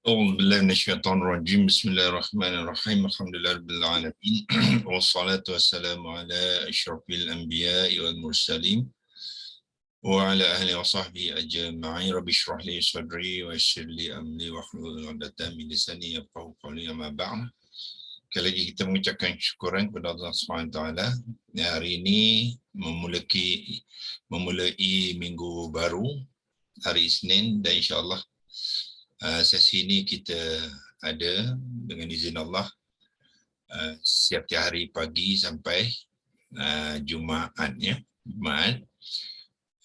أعوذ بالله من الشيطان الرجيم بسم الله الرحمن الرحيم الحمد لله رب العالمين والصلاة والسلام على أشرف الأنبياء والمرسلين وعلى أهله وصحبه أجمعين رب اشرح لي صدري ويسر لي أمري واحلل عقدة من لساني يفقهوا قولي أما بعد. Sekali lagi kita mengucapkan syukuran kepada Allah SWT. Hari ini memulai minggu baru, hari Isnin, dan insyaAllah sesi ini kita ada dengan izin Allah setiap hari pagi sampai Jumaat, ya. Jumaat.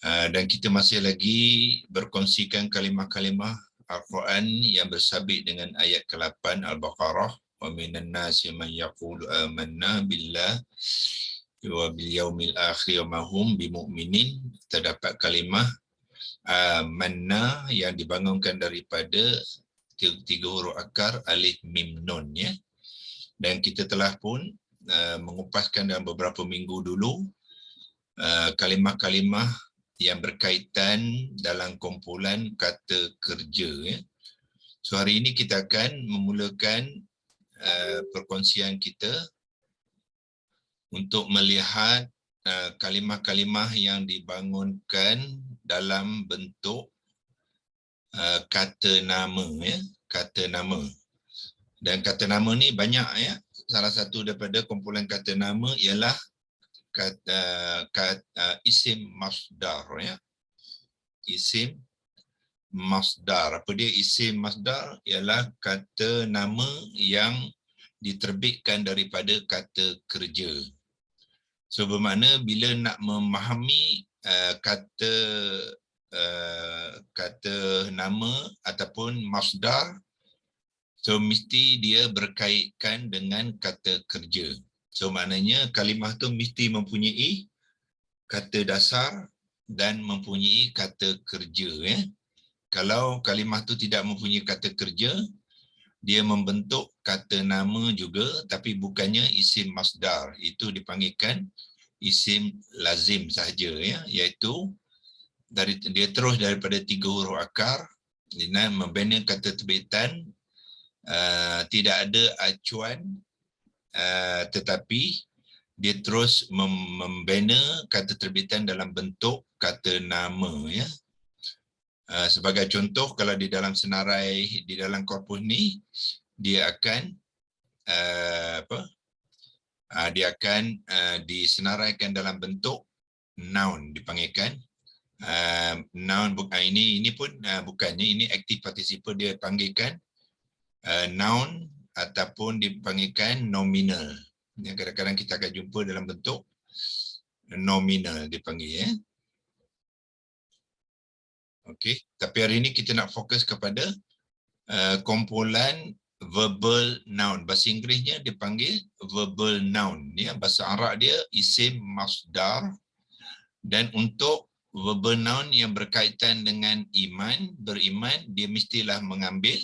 Dan kita masih lagi berkongsikan kalimah-kalimah Al-Quran yang bersabit dengan ayat ke-8 Al-Baqarah. Wa minan nasi man yaqulu amanna billah wa bil yaumil akhir wa ma hum bimu'minin. Terdapat kalimah amanna yang dibangunkan daripada tiga huruf akar alif mim nun, ya. Dan kita telah pun mengupaskan dalam beberapa minggu dulu kalimah-kalimah yang berkaitan dalam kumpulan kata kerja, ya. So hari ini kita akan memulakan perkongsian kita untuk melihat kalimah-kalimah yang dibangunkan dalam bentuk kata nama, ya. Kata nama. Dan kata nama ni banyak, ya. Salah satu daripada kumpulan kata nama ialah isim masdar, ya. Isim masdar. Apa dia isim masdar? Ialah kata nama yang diterbitkan daripada kata kerja. So bermakna bila nak memahami kata nama ataupun masdar, so mesti dia berkaitkan dengan kata kerja. So maknanya kalimah tu mesti mempunyai kata dasar dan mempunyai kata kerja, ya. Kalau kalimah tu tidak mempunyai kata kerja, dia membentuk kata nama juga tapi bukannya isim masdar. Itu dipanggilkan isim lazim sahaja, ya, iaitu dia terus daripada tiga huruf akar dengan membina kata terbitan, tidak ada acuan, tetapi dia terus membina kata terbitan dalam bentuk kata nama, ya. Sebagai contoh, kalau di dalam senarai, di dalam korpus ni, dia akan dia akan disenaraikan dalam bentuk noun, dipanggilkan noun. Ini pun bukannya, ini aktif participle, dia panggilkan noun ataupun dipanggilkan nominal. Yang kadang-kadang kita akan jumpa dalam bentuk nominal dipanggil, ya. Okey, tapi hari ini kita nak fokus kepada kumpulan verbal noun. Bahasa Inggerisnya dipanggil verbal noun, ya. Bahasa Arab dia isim masdar. Dan untuk verbal noun yang berkaitan dengan iman, beriman, dia mestilah mengambil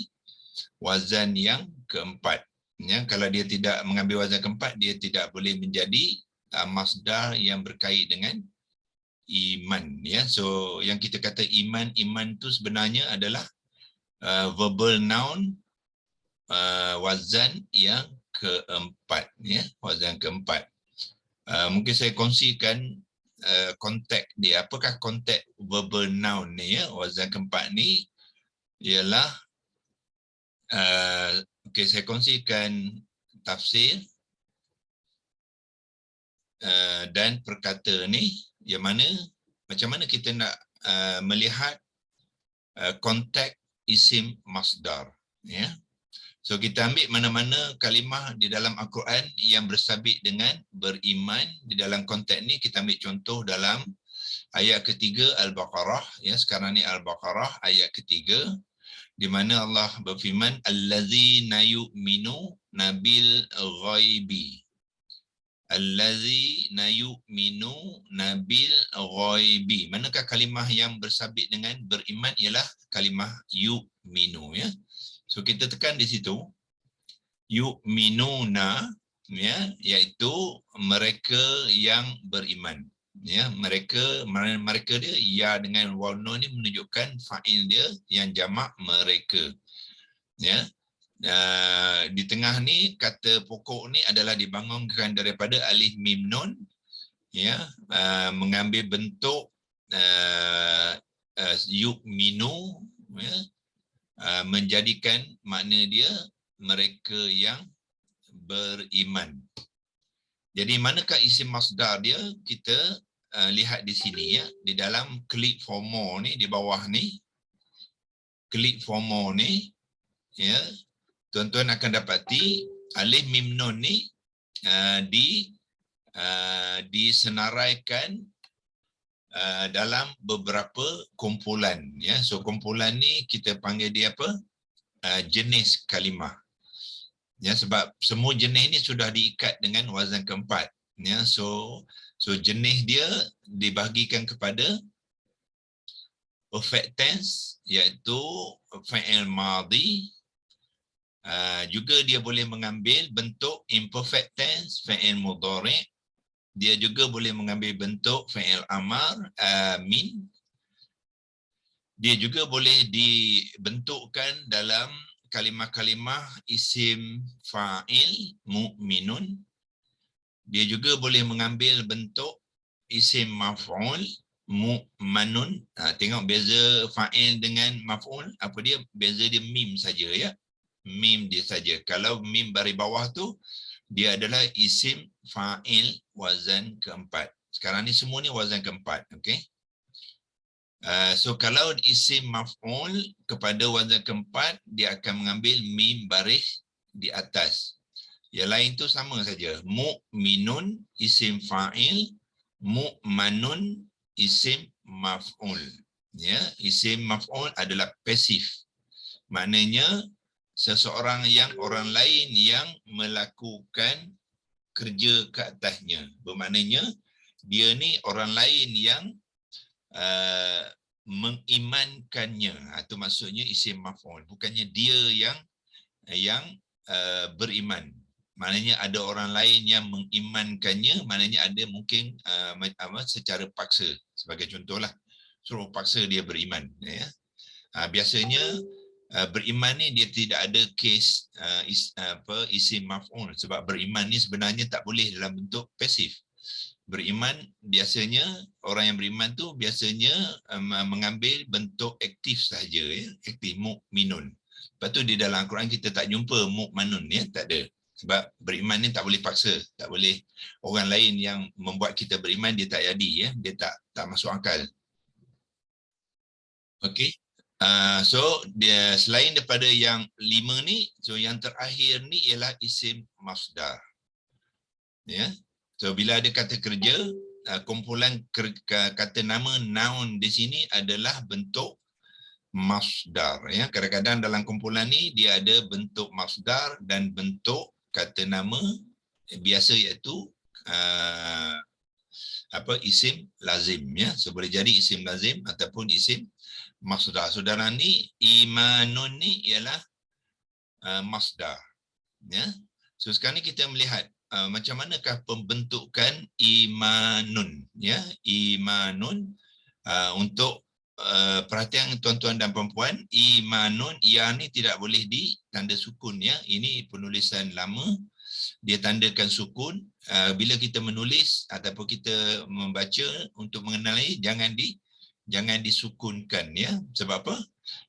wazan yang keempat, ya. Kalau dia tidak mengambil wazan keempat, dia tidak boleh menjadi masdar yang berkait dengan iman, ya. So yang kita kata iman tu sebenarnya adalah verbal noun wazan yang keempat, ya. Wazan keempat. Mungkin saya kongsikan konteks dia. Apakah konteks verbal noun ni, ya? Wazan keempat ni ialah okey, saya kongsikan tafsir dan perkata ni, yang mana macam mana kita nak melihat konteks isim masdar, ya. So kita ambil mana-mana kalimah di dalam Al-Quran yang bersabit dengan beriman. Di dalam konteks ni kita ambil contoh dalam ayat ketiga Al-Baqarah, ya. Sekarang ni Al-Baqarah ayat ketiga, di mana Allah berfirman allazina yu'minuna bil ghaibi. Allazina yu'minuna bil ghaibi. Manakah kalimah yang bersabit dengan beriman? Ialah kalimah yu'minu, ya. So kita tekan di situ yu'minuna, ya, iaitu mereka yang beriman, ya. Mereka dia ya dengan waw nun ni menunjukkan fa'il dia yang jamak mereka. ya. Di tengah ni kata pokok ni adalah dibangunkan daripada alif mim nun, ya, mengambil bentuk yu'minu, ya, menjadikan makna dia mereka yang beriman. Jadi manakah isim masdar dia? Kita lihat di sini, ya, di dalam click for more ni, di bawah ni, click for more ni, ya, tuan-tuan akan dapati alif mim nun ni disenaraikan dalam beberapa kumpulan, ya. So kumpulan ni kita panggil dia apa? Jenis kalimah. Ya, sebab semua jenis ni sudah diikat dengan wazan keempat, ya. So jenis dia dibahagikan kepada perfect tense, iaitu fa'il madhi. Juga dia boleh mengambil bentuk imperfect tense, fa'il mudhari'. Dia juga boleh mengambil bentuk fa'il amar, min. Dia juga boleh dibentukkan dalam kalimah-kalimah isim fa'il mu'minun. Dia juga boleh mengambil bentuk isim maf'ul mu'manun. Tengok beza fa'il dengan maf'ul, apa dia? Beza dia mim saja, ya. Mim dia saja. Kalau mim baris bawah tu dia adalah isim fa'il wazan keempat. Sekarang ni semua ni wazan keempat, okey? So kalau isim maf'ul kepada wazan keempat, dia akan mengambil mim baris di atas. Yang lain tu sama saja. Mu'minun isim fa'il, mu'manun isim maf'ul. Ya, isim maf'ul adalah pasif. Maknanya seseorang yang orang lain yang melakukan kerja ke atasnya. Bermaknanya dia ni orang lain yang mengimankannya. Itu maksudnya isim maf'ul. Bukannya dia yang beriman. Maknanya ada orang lain yang mengimankannya, maknanya ada mungkin secara paksa. Sebagai contohlah, suruh paksa dia beriman, ya. Biasanya beriman ni dia tidak ada kes isim maf'ul, sebab beriman ni sebenarnya tak boleh dalam bentuk pasif. Beriman biasanya, orang yang beriman tu biasanya mengambil bentuk aktif sahaja, ya, aktif, mu'minun. Lepas tu di dalam Al-Quran kita tak jumpa mu'manun, ya, tak ada. Sebab beriman ni tak boleh paksa, tak boleh orang lain yang membuat kita beriman, dia tak jadi, ya, dia tak masuk akal. Okey. So dia selain daripada yang 5 ni, so yang terakhir ni ialah isim masdar. Ya. So bila ada kata kerja, kumpulan kata nama noun di sini adalah bentuk masdar, ya. Kadang-kadang dalam kumpulan ni dia ada bentuk masdar dan bentuk kata nama biasa, iaitu isim lazim, ya. So boleh jadi isim lazim ataupun isim masdar. Saudara ni imanun ni ialah masdar, ya. So sekarang ni kita melihat macam manakah pembentukan imanun, ya. Imanun, untuk perhatian tuan-tuan dan puan-puan, imanun, ya ni tidak boleh ditanda sukun, ya. Ini penulisan lama, dia tandakan sukun. Bila kita menulis ataupun kita membaca untuk mengenali, jangan disukunkan, ya. Sebab apa?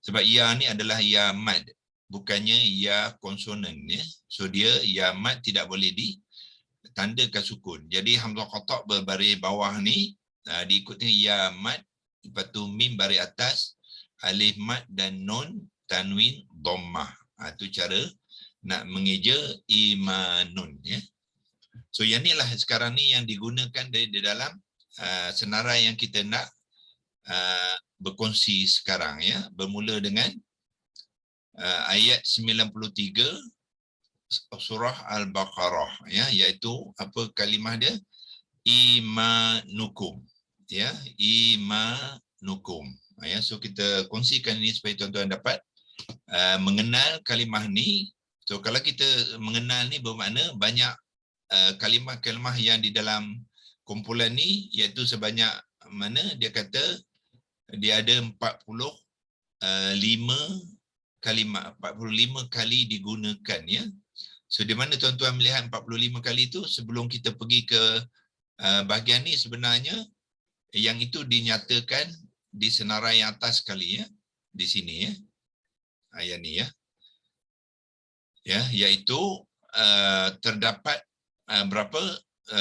Sebab ya ni adalah ya mad, bukannya ya konsonan, ya. So dia ya mad tidak boleh ditandakan sukun. Jadi hamzah qata' berbaris bawah ni diikuti ya mad, lepas tu mim baris atas, alif mad dan nun tanwin dhammah. Itu cara nak mengeja imanun, ya. So yang inilah sekarang ni yang digunakan di dalam senarai yang kita nak berkongsi sekarang, ya. Bermula dengan ayat 93 surah Al-Baqarah, ya, iaitu apa kalimah dia? Imanukum, ya, imanukum, ya. So kita kongsikan ini supaya tuan-tuan dapat mengenal kalimah ni. So kalau kita mengenal ni bermakna banyak kalimah-kalimah yang di dalam kumpulan ni, iaitu sebanyak mana dia kata dia ada 45 kalimah 45 kali digunakan, ya. So di mana tuan-tuan melihat 45 kali itu sebelum kita pergi ke bahagian ni, sebenarnya yang itu dinyatakan di senarai yang atas sekali, ya, di sini, ya, ayat ni, ya, iaitu terdapat berapa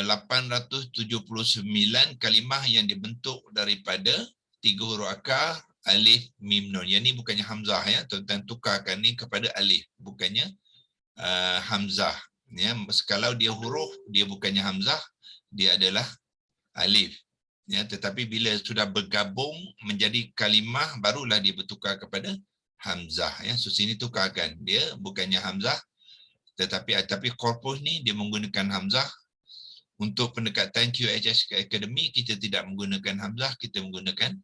879 kalimah yang dibentuk daripada 3 huruf akar alif mim nun. Yang ni bukannya hamzah, ya, tuan-tuan tukarkan ni kepada alif, bukannya hamzah, ya. Kalau dia huruf, dia bukannya hamzah, dia adalah alif, ya. Tetapi bila sudah bergabung menjadi kalimah, barulah dia bertukar kepada hamzah, ya. So sini tukarkan, dia bukannya hamzah, tetapi korpus ni dia menggunakan hamzah. Untuk pendekatan QHS Academy kita tidak menggunakan hamzah, kita menggunakan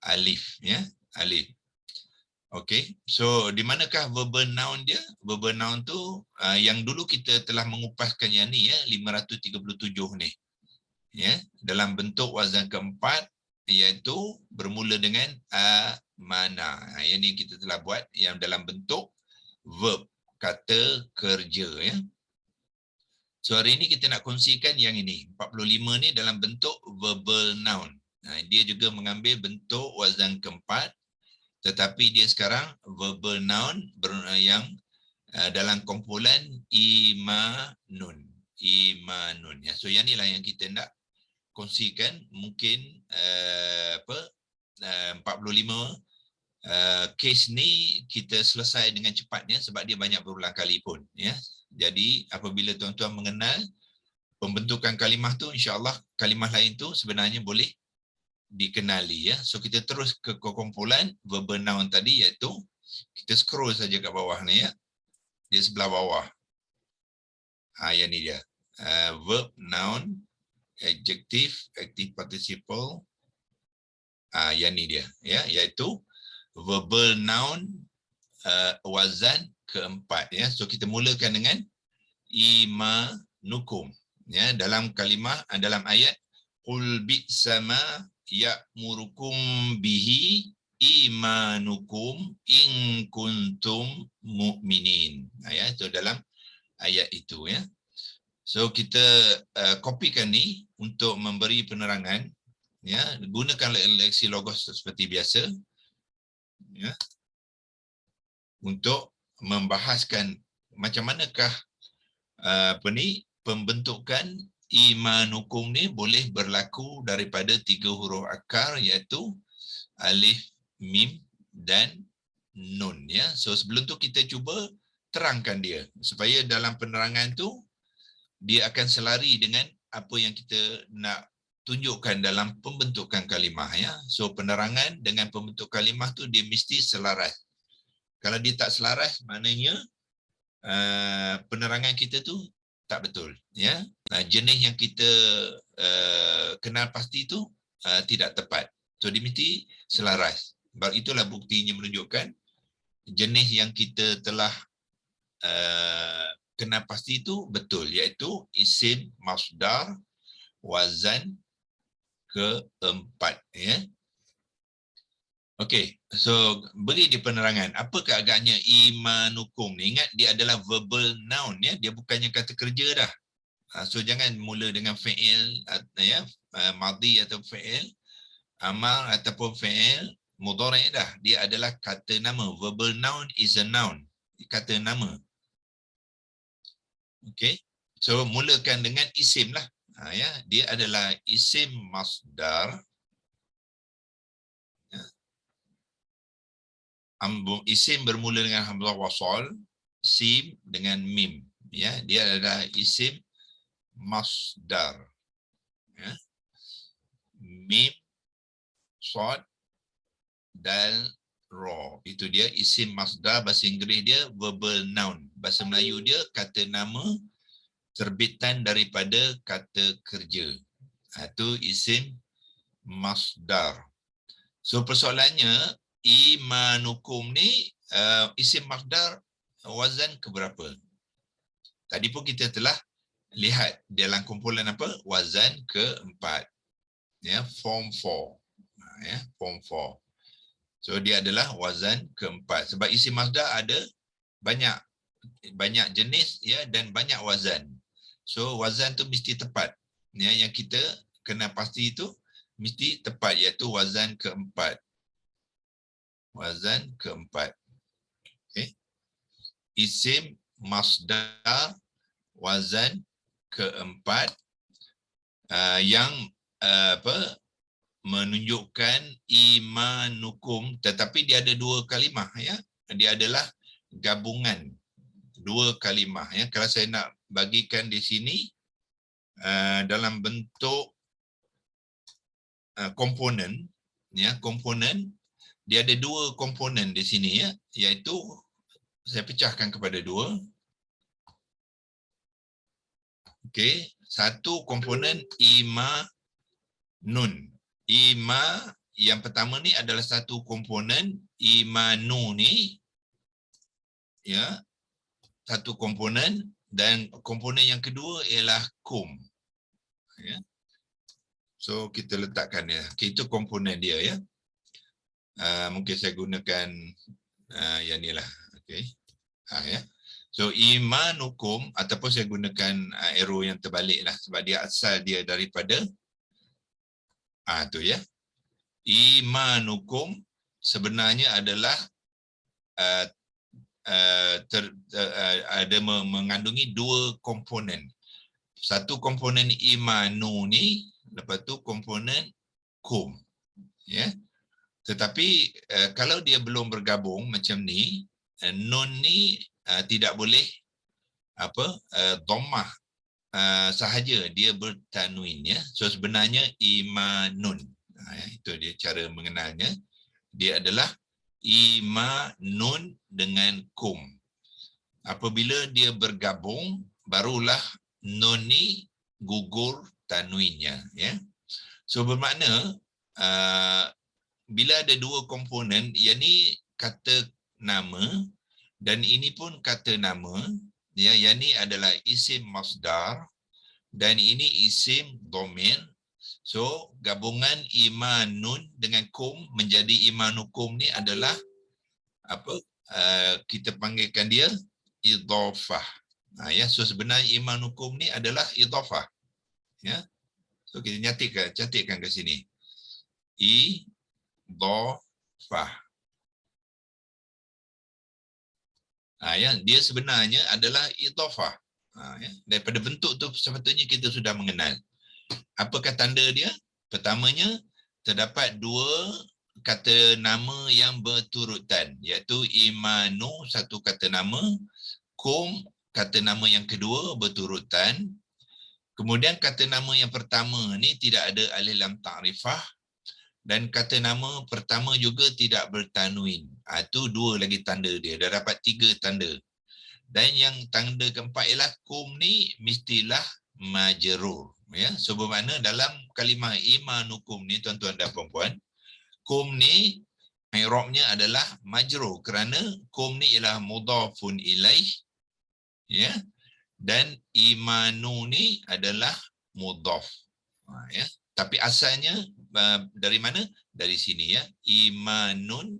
alif, ya, alif. Okey, so di manakah verbal noun dia? Verbal noun tu yang dulu kita telah mengupaskan yang ni, ya, 537 ni, ya, dalam bentuk wazan keempat, iaitu bermula dengan mana. Yang ni kita telah buat yang dalam bentuk verb, kata kerja, ya. So hari ini kita nak kongsikan yang ini, 45 ni dalam bentuk verbal noun. Dia juga mengambil bentuk wazan keempat, tetapi dia sekarang verbal noun yang dalam kumpulan imanun. Imanun, ya. So yang inilah yang kita nak kongsikan. Mungkin 45 kes ni kita selesai dengan cepatnya sebab dia banyak berulang kali pun, ya. Jadi apabila tuan-tuan mengenal pembentukan kalimah tu, insya-Allah kalimah lain tu sebenarnya boleh dikenali, ya. So kita terus ke kumpulan verbal noun tadi, iaitu kita scroll saja kat bawah ni, ya. Dia sebelah bawah. Yang ni dia. Verb, noun, adjective, active participle. Yang ni dia, ya, iaitu verbal noun wazan keempat, ya. So kita mulakan dengan imanukum, ya, dalam kalimah, dalam ayat qul bi'sama ya'murukum bihi imanukum in kuntum mu'minin. Ya, so dalam ayat itu, ya. So kita kopikan ni untuk memberi penerangan, ya. Gunakan leksi logos seperti biasa, ya, untuk membahaskan macam manakah pembentukan imanukum ni boleh berlaku daripada 3 huruf akar, iaitu alif, mim dan nun, ya. So sebelum tu kita cuba terangkan dia supaya dalam penerangan tu dia akan selari dengan apa yang kita nak tunjukkan dalam pembentukan kalimah, ya. So penerangan dengan pembentuk kalimah tu dia mesti selaras. Kalau dia tak selaras, maknanya penerangan kita tu tak betul, ya. Jenis yang kita kenal pasti tu tidak tepat. So dia mesti selaras. Baru itulah buktinya menunjukkan jenis yang kita telah kenal pasti itu betul, iaitu isim masdar wazan keempat, ya. Okey, so beri dia penerangan. Apakah agaknya imanukum ni? Ingat dia adalah verbal noun, ya. Dia bukannya kata kerja dah. So jangan mula dengan fi'il, ya, madhi atau fi'il amal ataupun fi'il mudhari' dah. Dia adalah kata nama. Verbal noun is a noun. Kata nama. Okey. So mulakan dengan isim lah. Ya, dia adalah isim masdar. Isim bermula dengan hamzah wasal, sim dengan mim, ya. Dia adalah isim masdar, ya. Mim, sad, dal, ra. Itu dia isim masdar. Bahasa Inggeris dia verbal noun. Bahasa Melayu dia kata nama terbitan daripada kata kerja. Itu isim masdar. So persoalannya, imanukum ni isim masdar wazan keberapa? Tadi pun kita telah lihat dalam kumpulan apa? Wazan keempat. Ya, form 4. Ya, form 4. So dia adalah wazan keempat. Sebab isim masdar ada banyak jenis ya dan banyak wazan. So wazan tu mesti tepat. Ya, yang kita kena pasti itu mesti tepat, iaitu wazan keempat. Wazan keempat. Okay. Isim masdar wazan keempat yang menunjukkan imanukum, tetapi dia ada dua kalimah ya. Dia adalah gabungan dua kalimah ya. Kalau saya nak bagikan di sini dalam bentuk komponen ya, komponen dia ada dua komponen di sini ya, iaitu saya pecahkan kepada dua. Okey, satu komponen ima nun. Ima yang pertama ni adalah satu komponen, imanu ni ya, satu komponen, dan komponen yang kedua ialah kum. Ya. So kita letakkan ya. Okay, itu komponen dia ya. Mungkin saya gunakan yang ni lah. Okay. Ya. So imanukum, ataupun saya gunakan arrow yang terbalik lah, sebab dia asal dia daripada tu ya. Imanukum sebenarnya adalah ada mengandungi dua komponen. Satu komponen imanu ni, lepas tu komponen kum. Ya. Tetapi kalau dia belum bergabung macam ni, nun ni tidak boleh dhammah sahaja, dia bertanwin ya. So sebenarnya imanun. Itu dia cara mengenalnya. Dia adalah imanun dengan kum. Apabila dia bergabung, barulah nun ni gugur tanwinnya ya. So bermakna bila ada dua komponen, yang ni kata nama dan ini pun kata nama ya, yang ni adalah isim masdar dan ini isim dhamir. So gabungan imanun dengan kum menjadi imanukum ni adalah kita panggilkan dia idhafah. Ya, so sebenarnya imanukum ni adalah idhafah. Ya. So kita catatkan ke sini. Idhafah. Ya, dia sebenarnya adalah idhafah. Ya. Daripada bentuk tu sepatutnya kita sudah mengenal. Apakah tanda dia? Pertamanya, terdapat dua kata nama yang berturutan, iaitu imanu satu kata nama, kum kata nama yang kedua berturutan. Kemudian kata nama yang pertama ni tidak ada alif lam ta'rifah dan kata nama pertama juga tidak bertanwin. Itu dua lagi tanda dia. Dah dapat tiga tanda. Dan yang tanda keempat ialah kum ni mestilah majrur. Ya, so bermakna dalam kalimah imanukum ni tuan-tuan dan puan-puan, kum ni i'rabnya adalah majrur kerana kum ni ialah mudhafun ilaih ya, dan imanu ni adalah mudhaf. Ya, tapi asalnya dari mana? Dari sini ya, imanun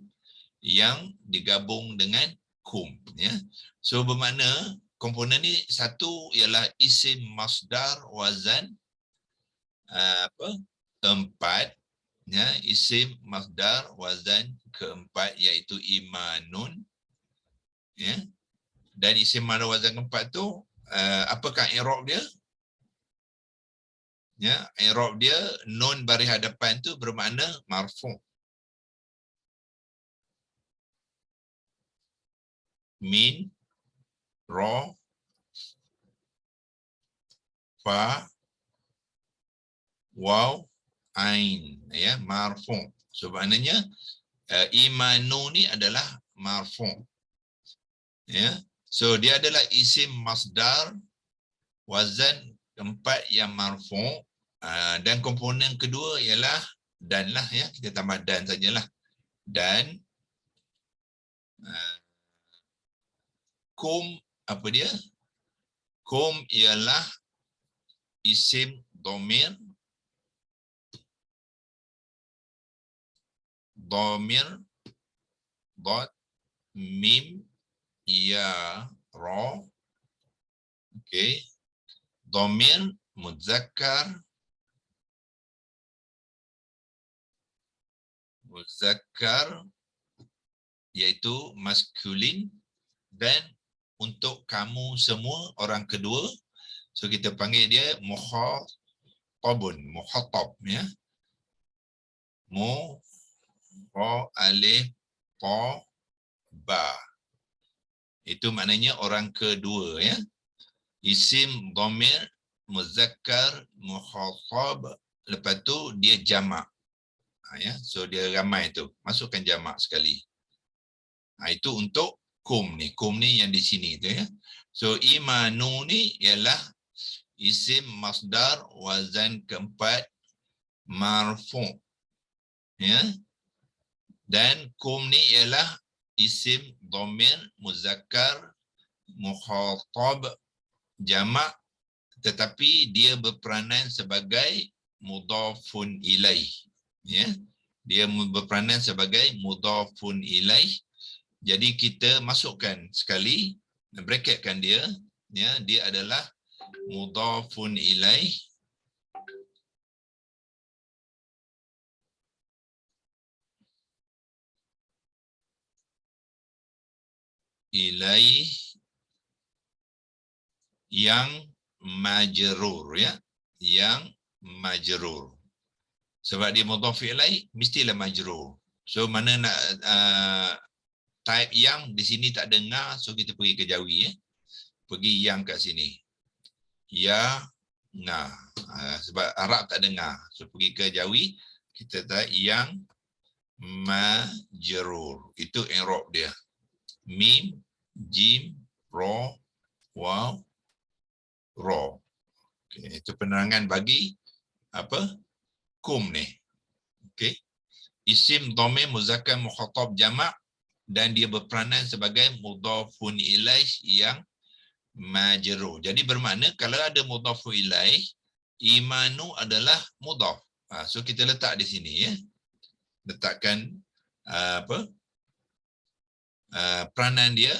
yang digabung dengan kum ya. So bermakna komponen ni satu ialah isim masdar wazan keempat ya, isim masdar wazan keempat iaitu imanun ya. Dan isim masdar wazan keempat tu apakah i'rab dia? Ya, i'rab dia nun baris hadapan tu bermakna marfu'. Min, ra, fa, waw, ain ya, marfu'. So maknanya imanu ni adalah marfu'. Ya. So dia adalah isim masdar wazan keempat yang marfu', dan komponen kedua ialah dan lah ya, kita tambah dan sajalah. Dan kum apa dia? Kum ialah isim dhamir dot, mim, ya, ra. Okey. Dhamir muzakkar iaitu maskulin, dan untuk kamu semua orang kedua, so kita panggil dia mukhatab ya. Mu, ra, alif, ta, ba. Itu maknanya orang kedua ya. Isim dhamir muzakkar mukhatab, lepas tu dia jamak. Ya, so dia ramai tu, masukkan jamak sekali. Itu untuk kum ni yang di sini tu ya. So imanu ni ialah isim masdar wazan keempat marfu. Ya. Dan kum ni ialah isim dhamir muzakkar mukhatab jamak, tetapi dia berperanan sebagai mudhafun ilaih. Ya, dia berperanan sebagai mudhafun ilaih. Jadi kita masukkan sekali, bracketkan dia, ya, dia adalah mudhafun ilaih yang majrur ya, yang majrur. Sebab dia mudhaf ilaih mestilah majrur. So mana nak type yang di sini tak dengar, so kita pergi ke jawi ya. Pergi yang kat sini. Ya, nah. Sebab Arab tak dengar. So pergi ke jawi, kita type yang majrur. Itu i'rab dia. Mim, jim, ra, waw, ra. Okay, itu penerangan bagi apa? Kum ni. Okey. Isim dhamir muzakkar mukhatab jamak dan dia berperanan sebagai mudhafun ilaih yang majrur. Jadi bermakna kalau ada mudhafun ilaih, imanu adalah mudhaf. So kita letak di sini ya. Letakkan peranan dia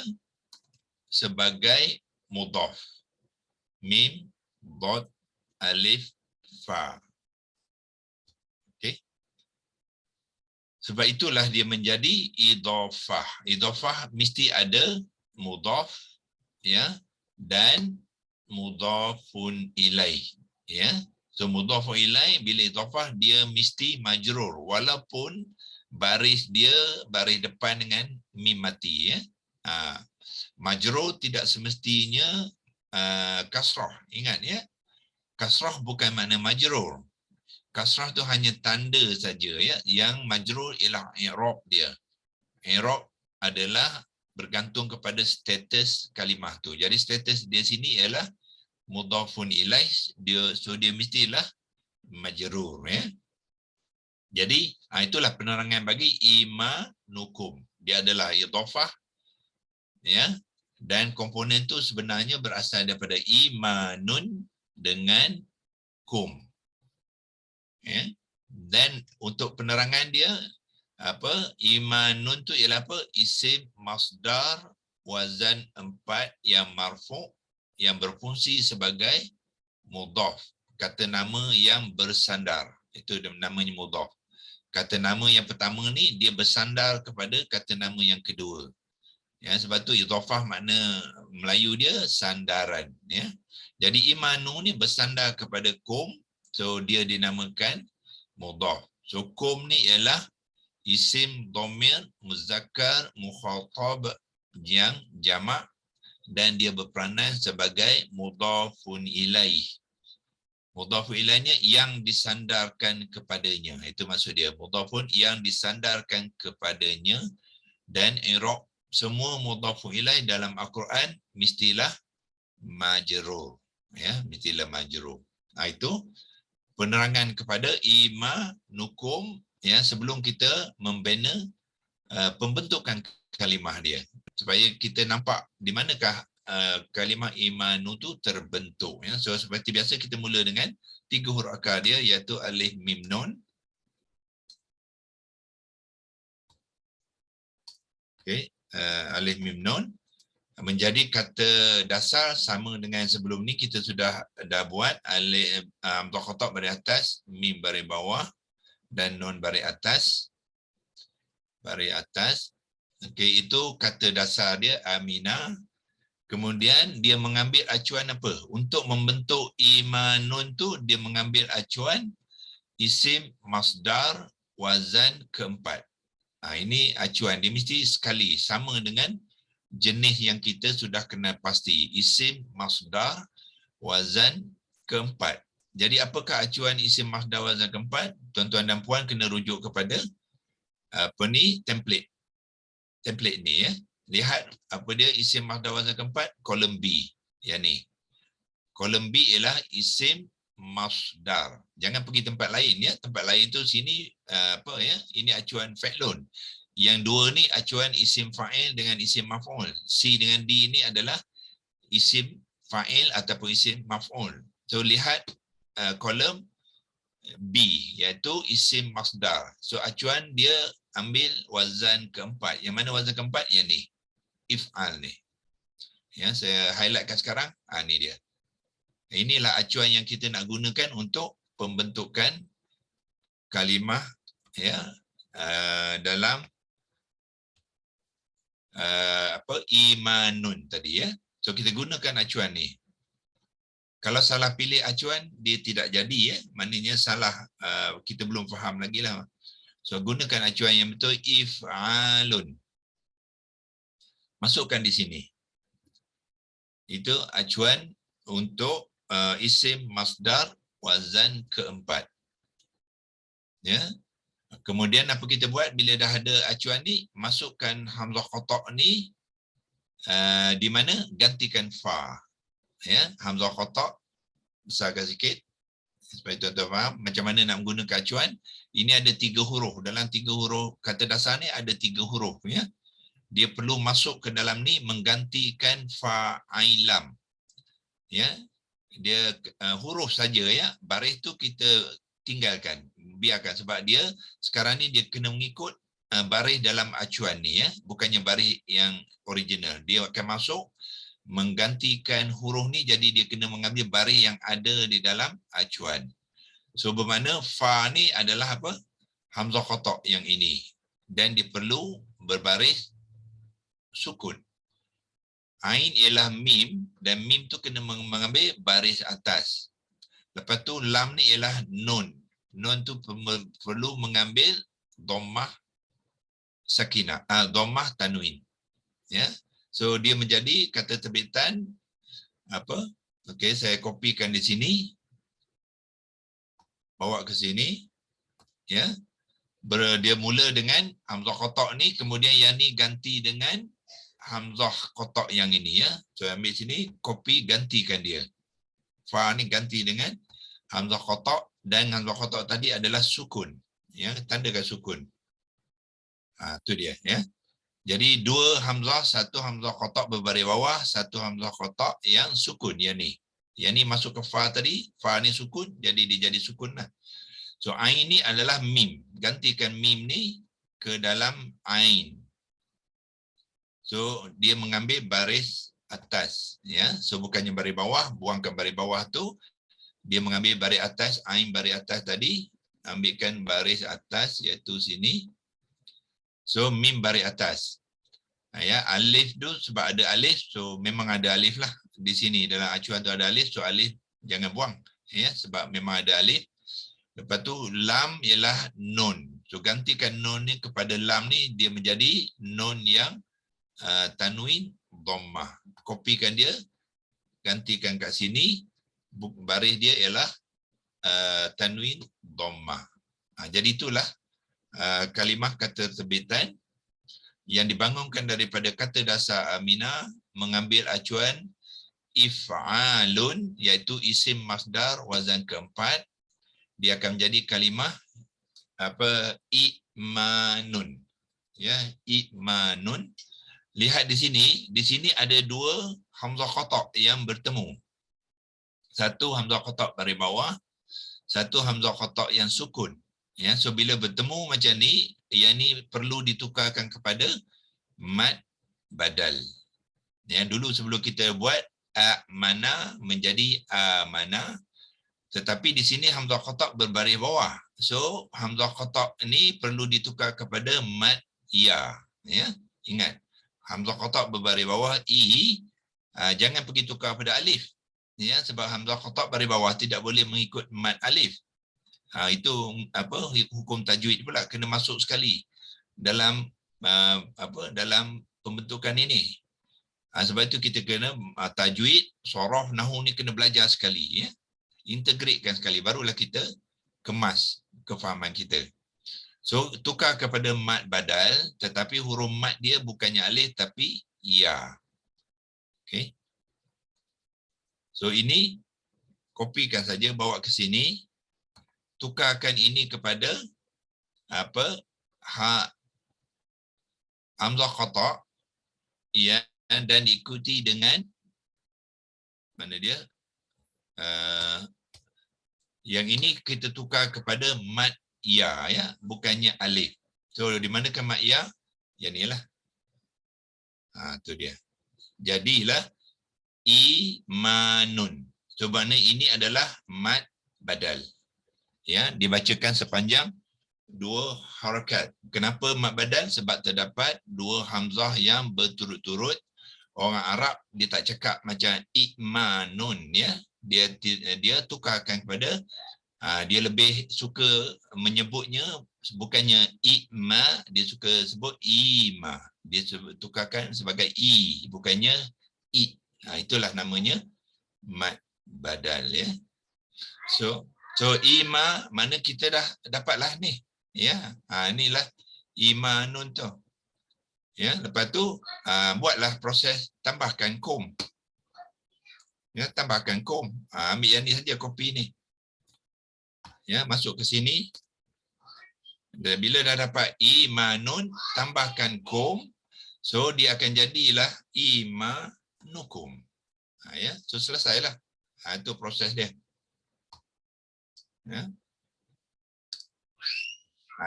sebagai mudhaf. Mim, dot, alif, fa. Sebab itulah dia menjadi idhafah. Idhafah mesti ada mudhaf ya dan mudhafun ilaih ya. So mudhafun ilaih bila idhafah dia mesti majrur walaupun baris dia baris depan dengan mim mati ya. Majrur tidak semestinya kasrah. Ingat ya. Kasrah bukan makna majrur. Kasrah tu hanya tanda saja ya, yang majrur ialah i'rab dia. I'rab adalah bergantung kepada status kalimah tu. Jadi status dia sini ialah mudhafun ilaih, dia mestilah majrur ya. Jadi itulah penerangan bagi imanukum. Dia adalah idhafah ya, dan komponen tu sebenarnya berasal daripada imanun dengan kum. Ya. Dan untuk penerangan dia imanun tu ialah isim masdar wazan 4 yang marfu yang berfungsi sebagai mudhaf, kata nama yang bersandar, itu namanya mudhaf. Kata nama yang pertama ni dia bersandar kepada kata nama yang kedua ya, sebab tu idhafah makna Melayu dia sandaran ya. Jadi imanu ni bersandar kepada kum, so dia dinamakan mudhaf. So kum ni ialah isim dhamir muzakkar mukhatab yang jamak dan dia berperanan sebagai mudhafun ilaih. Mudhafun ilaihnya yang disandarkan kepadanya. Itu maksud dia. Mudhafun yang disandarkan kepadanya, dan i'rab semua mudhafun ilaih dalam Al-Quran mestilah majrur ya, mestilah majrur. Itu penerangan kepada imanukum ya, sebelum kita membina pembentukan kalimah dia, supaya kita nampak di manakah kalimah imanu tu terbentuk ya. So seperti biasa kita mula dengan 3 huruf akar dia, iaitu alif mim nun. Okey, alif mim nun menjadi kata dasar sama dengan sebelum ni kita sudah dah buat alif hamzah qata' baris atas, mim baris bawah dan nun baris atas. Baris atas. Okey, itu kata dasar dia aminah. Kemudian dia mengambil acuan apa? Untuk membentuk imanun tu dia mengambil acuan isim masdar wazan keempat. Ini acuan dia mesti sekali sama dengan jenis yang kita sudah kenal pasti, isim masdar wazan keempat. Jadi apakah acuan isim masdar wazan keempat? Tuan-tuan dan puan kena rujuk kepada apa ni, template ni ya. Lihat apa dia isim masdar wazan keempat, kolom B. Yang ni. Kolom B ialah isim masdar. Jangan pergi tempat lain ya. Tempat lain tu sini apa ya? Ini acuan fa'lun. Yang dua ni acuan isim fa'il dengan isim maf'ul. C dengan D ni adalah isim fa'il ataupun isim maf'ul. So lihat kolom B iaitu isim masdar. So acuan dia ambil wazan keempat. Yang mana wazan keempat? Yang ni. If'al ni. Ya, saya highlightkan sekarang. Ni dia. Inilah acuan yang kita nak gunakan untuk pembentukan kalimah ya dalam imanun tadi ya. So kita gunakan acuan ni. Kalau salah pilih acuan dia tidak jadi ya. Maknanya salah, kita belum faham lagi lah. So gunakan acuan yang betul, if'alun. Masukkan di sini. Itu acuan untuk isim masdar wazan keempat. Ya. Kemudian apa kita buat bila dah ada acuan ni, masukkan hamzah qata' ni di mana? Gantikan fa. Ya, hamzah qata' besarkan sikit supaya tuan-tuan faham macam mana nak menggunakan acuan. Ini ada 3 huruf. Dalam 3 huruf kata dasar ni ada 3 huruf ya. Dia perlu masuk ke dalam ni menggantikan fa ain lam. Ya. Dia huruf saja ya. Baris tu kita tinggalkan. Biarkan sebab dia sekarang ni dia kena mengikut baris dalam acuan ni ya, bukannya baris yang original. Dia akan masuk menggantikan huruf ni, jadi dia kena mengambil baris yang ada di dalam acuan. So bermakna fa ni adalah apa? Hamzah qata' yang ini, dan dia perlu berbaris sukun. Ain ialah mim dan mim tu kena mengambil baris atas. Lepas tu lam ni ialah nun. Nun tu perlu mengambil dhammah sakinah, dhammah tanwin. Ya. So dia menjadi kata terbitan apa? Okey, saya kopikan di sini. Bawa ke sini. Ya. Dia mula dengan hamzah qata' ni, kemudian yang ni ganti dengan hamzah qata' yang ini ya. So ambil sini, copy, gantikan dia. Fa ni ganti dengan hamzah qata', dan hamzah qata' tadi adalah sukun. Ya, tandakan sukun. Tu dia ya. Jadi 2 hamzah, 1 hamzah qata' berbaris bawah, 1 hamzah qata' yang sukun yang ni. Yang ni masuk ke fa tadi, fa ni sukun, jadi dia jadi sukun lah. So ain ni adalah mim. Gantikan mim ni ke dalam ain. So dia mengambil baris atas ya. So bukannya baris bawah, buangkan baris bawah tu. Dia mengambil baris atas, ain baris atas tadi, ambilkan baris atas iaitu sini. So mim baris atas. Ya, alif tu sebab ada alif, so memang ada alif lah di sini dalam acuan tu ada alif, so alif jangan buang ya sebab memang ada alif. Lepas tu lam ialah nun. So gantikan nun ni kepada lam ni, dia menjadi nun yang tanwin dhammah. Kopikan dia, gantikan kat sini, baris dia ialah tanwin dhammah. Jadi itulah kalimah kata terbitan yang dibangunkan daripada kata dasar aminah, mengambil acuan if'alun iaitu isim masdar wazan keempat. Dia akan menjadi kalimah apa? Imanun. Ya, imanun. Lihat di sini ada 2 hamzah qata' yang bertemu. 1 hamzah qata' baris bawah, 1 hamzah qata' yang sukun. Ya, so bila bertemu macam ni, yang ni perlu ditukarkan kepada mad badal. Ya, dulu sebelum kita buat amana menjadi amana, tetapi di sini hamzah qata' berbaris bawah. So hamzah qata' ini perlu ditukar kepada mad ya. Ya, ingat. Hamzah qata' berbaris bawah jangan pergi tukar pada alif. Ya, sebab hamzah qata' baris bawah tidak boleh mengikut mad alif. Itu hukum tajwid pula, kena masuk sekali dalam dalam pembentukan ini. Sebab itu kita kena tajwid, sorof, nahu ni kena belajar sekali, ya. Integratekan sekali, barulah kita kemas kefahaman kita. So tukar kepada mad badal, tetapi huruf mad dia bukannya alif tapi ya. Okay. So ini kopikan saja, bawa ke sini, tukarkan ini kepada hamzah qata', ya, dan diikuti dengan mana dia? Yang ini kita tukar kepada mad ya, ya, bukannya alif. So di manakah mad ya? Yang inilah. Tu dia. Jadilah imanun. So makna ini adalah mad badal. Ya, dibacakan sepanjang 2 harakat. Kenapa mad badal? Sebab terdapat 2 hamzah yang berturut-turut. Orang Arab dia tak cakap macam imanun, ya. Dia tukarkan kepada dia lebih suka menyebutnya bukannya ima, dia suka sebut ima. Dia tukarkan sebagai i, bukannya i. Itulah namanya mad badal, ya. So ima mana kita dah dapatlah ni, ya. Inilah imanun tu. Ya, lepas tu buatlah proses tambahkan kom. Ya, tambahkan kom. Ambil yang ni saja, kopi ni. Ya, masuk ke sini. Dan bila dah dapat imanun, tambahkan kom. So dia akan jadilah imanukum. Ya, so selesailah. Itu proses dia. Ya.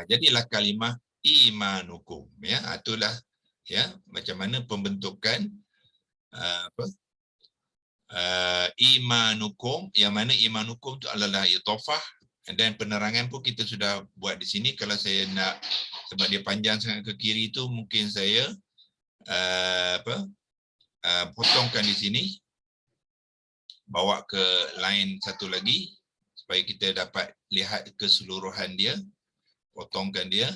Jadilah kalimah imanukum. Ya, itulah, ya, macam mana pembentukan imanukum, yang mana imanukum tu adalah idhafah, dan penerangan pun kita sudah buat di sini. Kalau saya nak, sebab dia panjang sangat ke kiri tu, mungkin saya potongkan di sini, bawa ke line satu lagi supaya kita dapat lihat keseluruhan dia. Potongkan dia.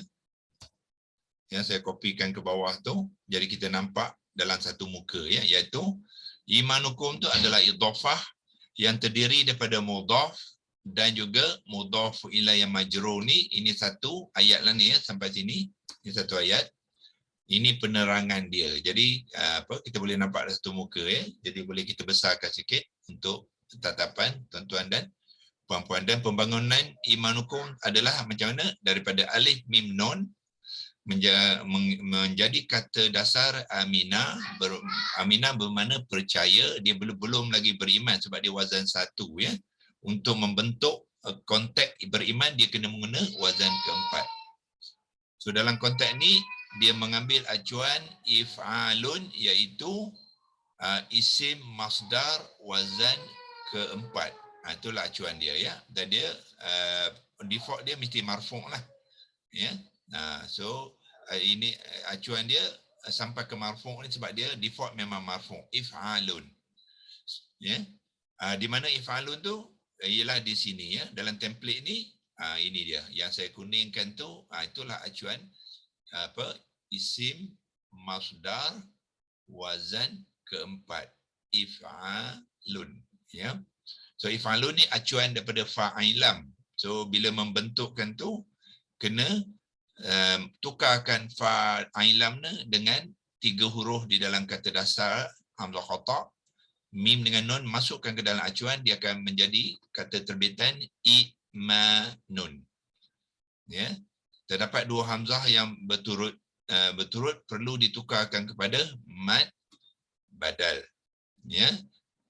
Ya, saya kopikan ke bawah tu, jadi kita nampak dalam satu muka, ya, iaitu imanukum tu adalah idhafah yang terdiri daripada mudhaf dan juga mudhaf ilaihi yang majrur ni. Ini satu ayat lah ni, ya, sampai sini. Ini satu ayat. Ini penerangan dia. Jadi kita boleh nampak satu muka, ya. Jadi boleh kita besarkan sikit untuk tatapan tuan-tuan dan puan-puan. Dan pembangunan imanukum adalah macam mana? Daripada alif mim nun menjadi kata dasar aminah. Aminah bermakna percaya. Dia belum lagi beriman sebab dia wazan 1, ya. Untuk membentuk konteks beriman, dia kena menggunakan wazan keempat. So dalam konteks ni dia mengambil acuan if'alun, iaitu isim masdar wazan keempat. Itulah acuan dia, ya. Dan dia default dia mesti marfu' lah, ya. So ini acuan dia sampai ke marfu' ni sebab dia default memang marfu', if'alun, ya. Di mana if'alun tu ialah di sini, ya, dalam template ni. Ini dia yang saya kuningkan tu, itulah acuan isim masdar wazan keempat, if'alun, ya. So if'alun ni acuan daripada fa'ilam. So bila membentukkan tu kena tukarkan fa'ilam dengan 3 huruf di dalam kata dasar hamzah qata', mim dengan nun, masukkan ke dalam acuan, dia akan menjadi kata terbitan imanun. Ya. Terdapat 2 hamzah yang berturut perlu ditukarkan kepada mad badal. Ya.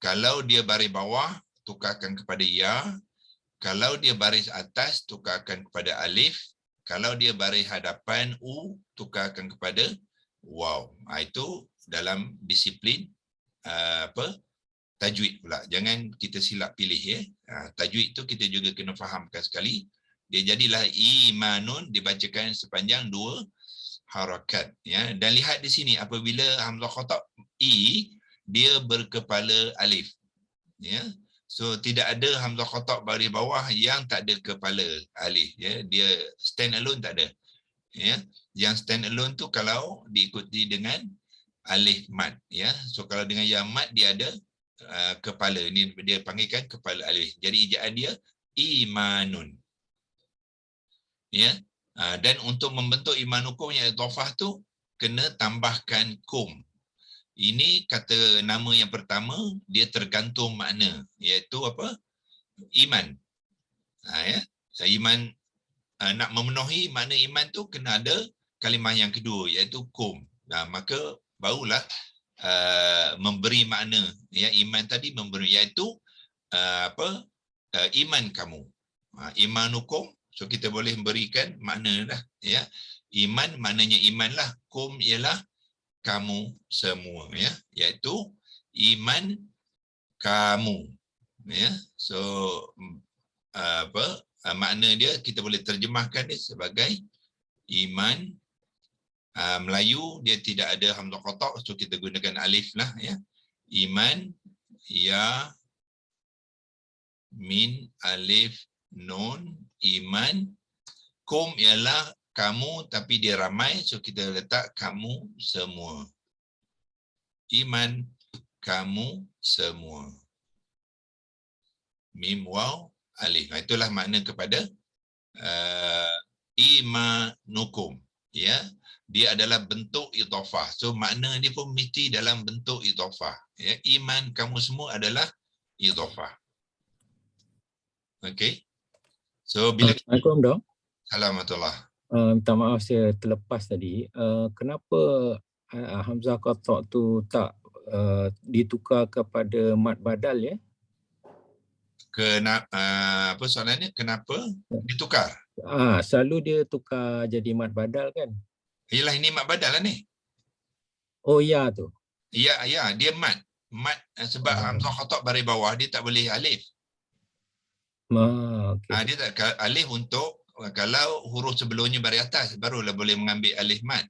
Kalau dia baris bawah, tukarkan kepada ya. Kalau dia baris atas, tukarkan kepada alif. Kalau dia baris hadapan u, tukarkan kepada wow. Itu dalam disiplin tajwid pula. Jangan kita silap pilih ya. Tajwid tu kita juga kena fahamkan sekali. Dia jadilah imanun dibacakan sepanjang 2 harakat ya. Dan lihat di sini apabila hamzah qata' dia berkepala alif ya. So tidak ada hamzah qata' baris bawah yang tak ada kepala alif ya. Dia stand alone tak ada. Ya. Yang stand alone tu kalau diikuti dengan alif mad ya. So kalau dengan yang mad dia ada kepala. Ini dia panggilkan kepala alif. Jadi ejaan dia imanun. Ya. Dan untuk membentuk imanukum yang idhafah tu kena tambahkan kum. Ini kata nama yang pertama dia tergantung makna iaitu apa? Iman. Ya. Iman nak memenuhi makna iman tu kena ada kalimah yang kedua iaitu kum. Maka barulah memberi makna ya iman tadi memberi iaitu iman kamu. Imanukum, so kita boleh berikan makna dah ya. Iman maknanya imanlah, kum ialah kamu semua ya, iaitu iman kamu ya. So makna dia kita boleh terjemahkan dia sebagai iman. Melayu dia tidak ada hamzah qata', so kita gunakan alif lah ya. Iman ya min alif nun iman. Kum ialah kamu tapi dia ramai, so kita letak kamu semua. Iman kamu semua. Mim waw alif. Itulah makna kepada imanukum ya. Dia adalah bentuk idhafah. So makna dia pun mesti dalam bentuk idhafah ya. Iman kamu semua adalah idhafah. Okey. So bila Assalamualaikum dok. Assalamualaikum. Minta maaf saya terlepas tadi. Kenapa hamzah qata' tu tak ditukar kepada mad badal ya? Kenapa apa soalannya? Kenapa ditukar? Selalu dia tukar jadi mad badal kan? Yalah ini mad badal lah ni. Oh ya tu. Ya dia mad. Mad sebab hamzah qata' baris bawah dia tak boleh alif. Okay. Dia tak alif untuk kalau huruf sebelumnya baris atas barulah boleh mengambil alif mad.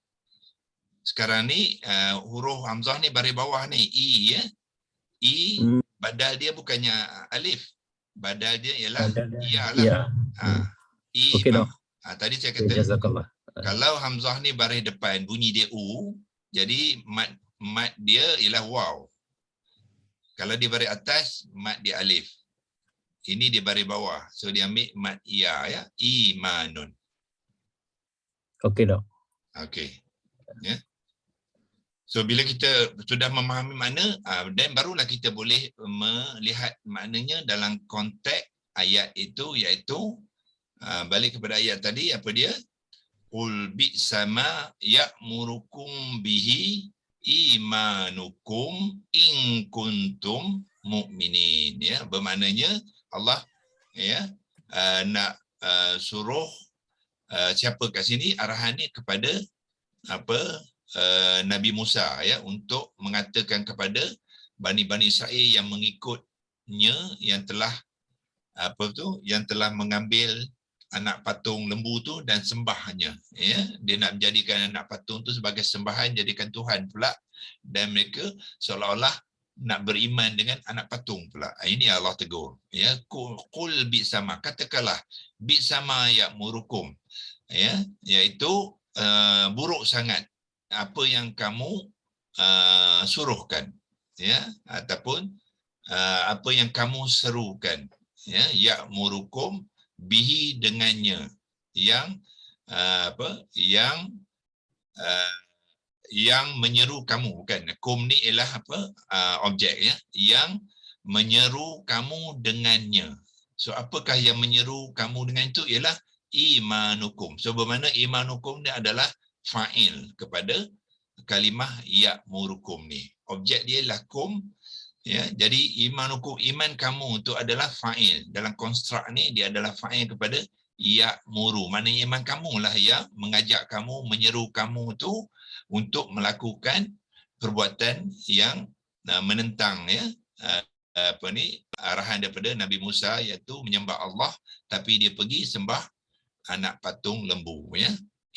Sekarang ni huruf hamzah ni baris bawah ni i ya. I badal dia bukannya alif. Badal dia ialah ya lah. Ya. I Okey dok. Tadi saya kata jazakallah. Kalau hamzah ni baris depan bunyi dia u, jadi mad dia ialah waw. Kalau dia baris atas, mad dia alif. Ini dia baris bawah. So dia ambil mad ya ya, imanun. Okey dok. Okey. Ya. So bila kita sudah memahami makna, dan barulah kita boleh melihat maknanya dalam konteks ayat itu, iaitu balik kepada ayat tadi, apa dia? Qul bi'sama ya'murukum bihi imanukum in kuntum mu'minin. Ya, bermaknanya Allah ya nak suruh siapa kat sini arahannya kepada Nabi Musa ya untuk mengatakan kepada Bani Israel yang mengikutnya yang telah yang telah mengambil anak patung lembu tu dan sembahnya ya, dia nak menjadikan anak patung tu sebagai sembahan, jadikan Tuhan pula, dan mereka seolah-olah nak beriman dengan anak patung pula. Ini Allah tegur ya, qul bi sama, katakanlah bi sama ya'murukum ya, iaitu buruk sangat apa yang kamu suruhkan ya, ataupun apa yang kamu serukan ya, ya'murukum bihi dengannya, yang yang menyeru kamu, bukan kum ni ialah objek ya, yang menyeru kamu dengannya. So apakah yang menyeru kamu dengan itu? Ialah imanukum. So bermakna imanukum ni adalah fa'il kepada kalimah ya'murukum ni. Objek dia ialah kum. Ya, jadi imanukum, iman kamu itu adalah fa'il. Dalam konstruk ni dia adalah fa'il kepada ya'muru. Maknanya iman kamu lah yang mengajak kamu, menyeru kamu tu untuk melakukan perbuatan yang menentang arahan daripada Nabi Musa, iaitu menyembah Allah tapi dia pergi sembah anak patung lembu.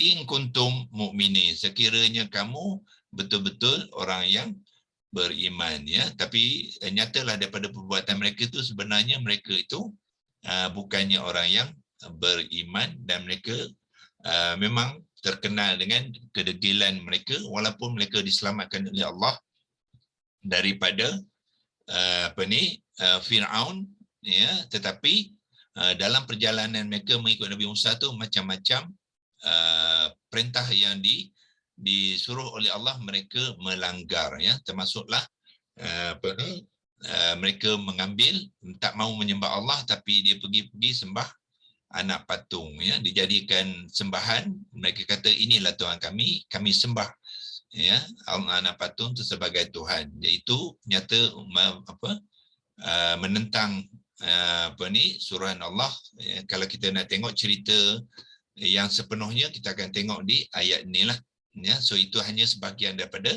In kuntum mukminin, sekiranya kamu betul-betul orang yang beriman. Tapi nyatalah daripada perbuatan mereka itu sebenarnya mereka itu bukannya orang yang beriman, dan mereka memang terkenal dengan kedegilan mereka, walaupun mereka diselamatkan oleh Allah daripada Firaun, tetapi dalam perjalanan mereka mengikut Nabi Musa tu macam-macam perintah yang disuruh oleh Allah mereka melanggar, termasuklah mereka mengambil, tak mahu menyembah Allah tapi dia pergi sembah anak patung, dijadikan sembahan. Mereka kata inilah Tuhan kami sembah anak patung itu sebagai Tuhan. Iaitu nyata menentang suruhan Allah. Kalau kita nak tengok cerita yang sepenuhnya, kita akan tengok di ayat ni lah. So itu hanya sebahagian daripada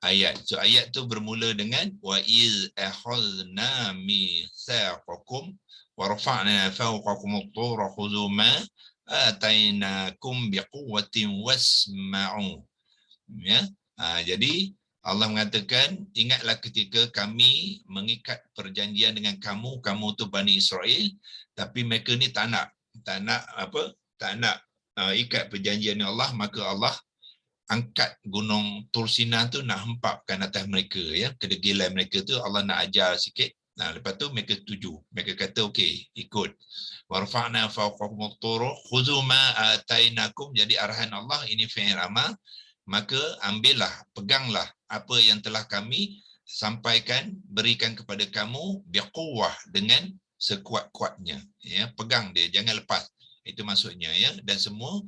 ayat. So ayat tu bermula dengan wa iz akhadna mitsaqakum wa rafa'na fawqakum at-tur khudhu ma atainakum biquwwatin wasma'u. Jadi Allah mengatakan, ingatlah ketika kami mengikat perjanjian dengan kamu tu Bani Israel, tapi mereka ni tak nak ikat perjanjian Allah, maka Allah angkat gunung Tur Sina tu nak hempapkan atas mereka, kedegilan mereka tu Allah nak ajar sikit. Lepas tu mereka setuju. Mereka kata okey, ikut. Warfa'na fawqakum at-tur khudhu ma atainakum. Jadi arahan Allah ini fi'il amar, maka ambillah, peganglah apa yang telah kami sampaikan, berikan kepada kamu biquwah, dengan sekuat-kuatnya. Pegang dia, jangan lepas. Itu maksudnya, dan semua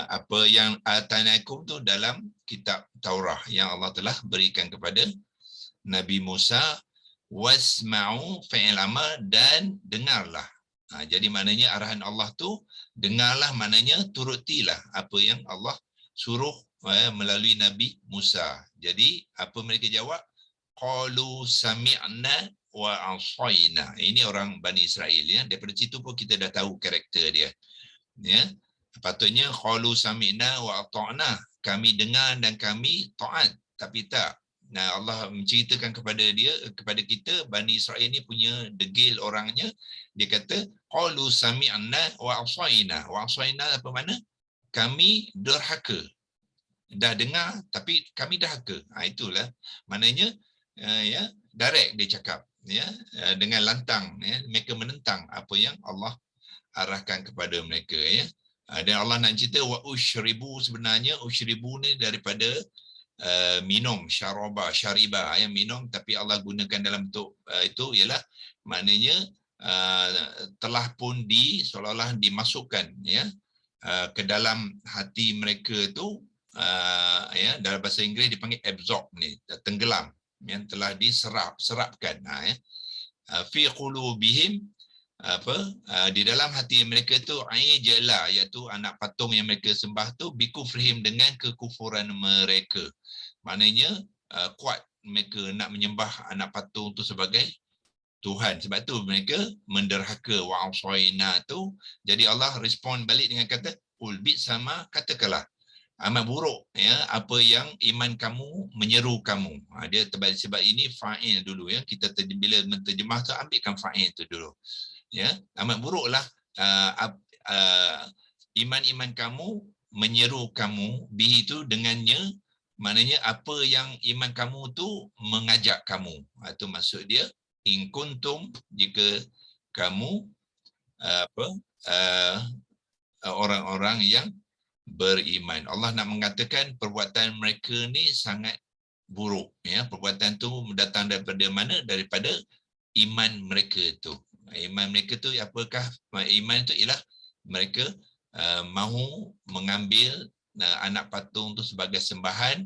apa yang atainakum tu dalam kitab Taurah yang Allah telah berikan kepada Nabi Musa. Wasma'u fi'il amar, dan dengarlah. Jadi maknanya arahan Allah tu dengarlah, maknanya turutilah apa yang Allah suruh melalui Nabi Musa. Jadi apa mereka jawab? Qalu sami'na wa asayna. Ini orang Bani Israel, daripada situ pun kita dah tahu karakter dia. Patutnya qalu sami'na wa ata'na, kami dengar dan kami taat, tapi tak. Allah menceritakan kepada kita, Bani Israel ni punya degil orangnya. Dia kata qalu sami'na wa asayna. Wa asayna apa makna? Kami derhaka. Dah dengar tapi kami derhaka. Itulah maknanya, direct dia cakap, dengan lantang, mereka menentang apa yang Allah arahkan kepada mereka, Dan Allah nak cerita wa usyribu, sebenarnya usyribu ni daripada minum, syariba, minum, tapi Allah gunakan dalam bentuk itu ialah maknanya telah pun seolah-olah dimasukkan ke dalam hati mereka itu, dalam bahasa Inggeris dipanggil absorb ni, tenggelam, yang telah serapkan fi qulubihim, di dalam hati mereka tu ajala, iaitu anak patung yang mereka sembah tu, bikufrihim, dengan kekufuran mereka. Maknanya kuat mereka nak menyembah anak patung tu sebagai Tuhan. Sebab tu mereka menderhaka wa asayna tu. Jadi Allah respon balik dengan kata ulbit, sama, katakanlah amat buruk apa yang iman kamu menyeru kamu. Dia terbalik, sebab ini fa'il dulu, kita bila menterjemah tu ambilkan fa'il tu dulu. Amat buruklah iman-iman kamu menyeru kamu, bihi itu dengannya, maknanya apa yang iman kamu tu mengajak kamu. Itu maksud dia, in kuntum, jika kamu orang-orang yang beriman. Allah nak mengatakan perbuatan mereka ni sangat buruk, perbuatan tu datang daripada mana? Daripada iman mereka tu. Iman mereka tu apakah? Iman tu ialah mereka mahu mengambil anak patung tu sebagai sembahan,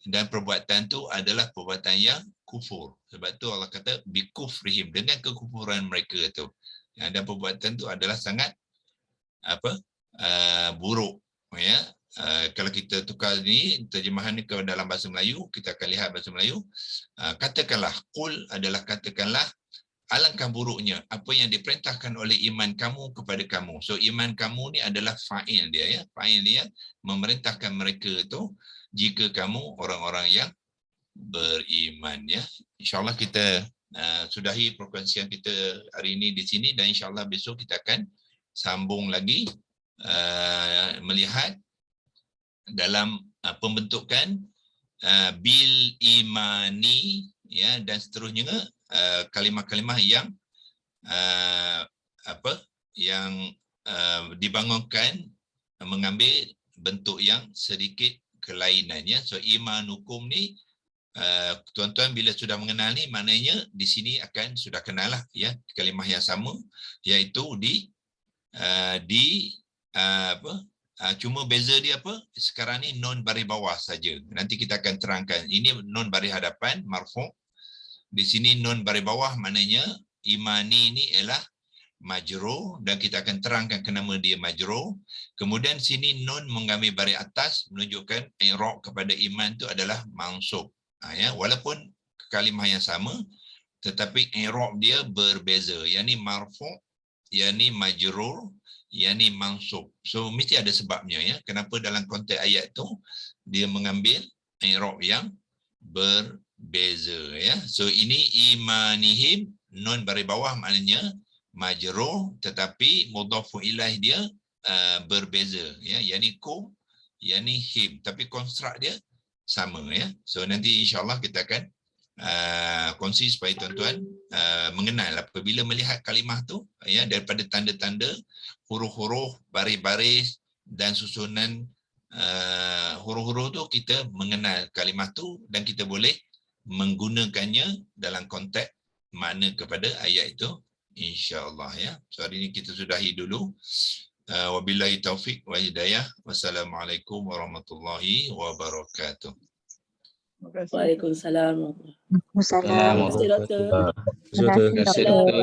dan perbuatan tu adalah perbuatan yang kufur. Sebab tu Allah kata bikufrihim, dengan kekufuran mereka tu. Dan perbuatan tu adalah sangat buruk, Kalau kita tukar ni terjemahan ni ke dalam bahasa Melayu, kita akan lihat bahasa Melayu. Katakanlah, qul adalah katakanlah, alangkah buruknya apa yang diperintahkan oleh iman kamu kepada kamu. So iman kamu ni adalah fa'il dia, ya. Fa'il dia memerintahkan mereka itu jika kamu orang-orang yang beriman, ya. InsyaAllah kita sudahi perkongsian kita hari ini di sini, dan insyaAllah besok kita akan sambung lagi melihat dalam pembentukan bil imani, ya, dan seterusnya, kalimah-kalimah yang dibangunkan mengambil bentuk yang sedikit kelainan, ya. So imanukum ni, tuan-tuan bila sudah mengenal ni, maknanya di sini akan sudah kenal lah, ya, kalimah yang sama, iaitu cuma beza dia apa? Sekarang ni non baris bawah saja. Nanti kita akan terangkan. Ini non baris hadapan, marfu'. Di sini non baris bawah, maknanya imani ni ialah majrur, dan kita akan terangkan kenapa dia majrur. Kemudian sini non mengambil baris atas menunjukkan i'rab kepada iman tu adalah mansub. Ya, walaupun kalimah yang sama, tetapi i'rab dia berbeza. Yang ni marfu', yang ni majrur, yang ni mansub. So mesti ada sebabnya, ya. Kenapa dalam konteks ayat tu dia mengambil i'rab yang berbeza, ya. So ini imanihim, non baris bawah maknanya majrur, tetapi mudhafu ilaih dia berbeza, ya. Yang ni kum, yang ni him, tapi konstruk dia sama, ya. So nanti insyaAllah kita akan kongsi supaya tuan-tuan mengenal apabila melihat kalimah tu, ya, daripada tanda-tanda huruf-huruf, baris-baris dan susunan huruf-huruf tu, kita mengenal kalimah tu dan kita boleh menggunakannya dalam konteks makna kepada ayat itu, insya-Allah, ya. So hari ini kita sudahi dulu. Wabillahi taufik wa hidayah. Wassalamualaikum warahmatullahi wabarakatuh. Waalaikumsalam. Assalamualaikum. Terima kasih, Doktor. Terima kasih, Doktor.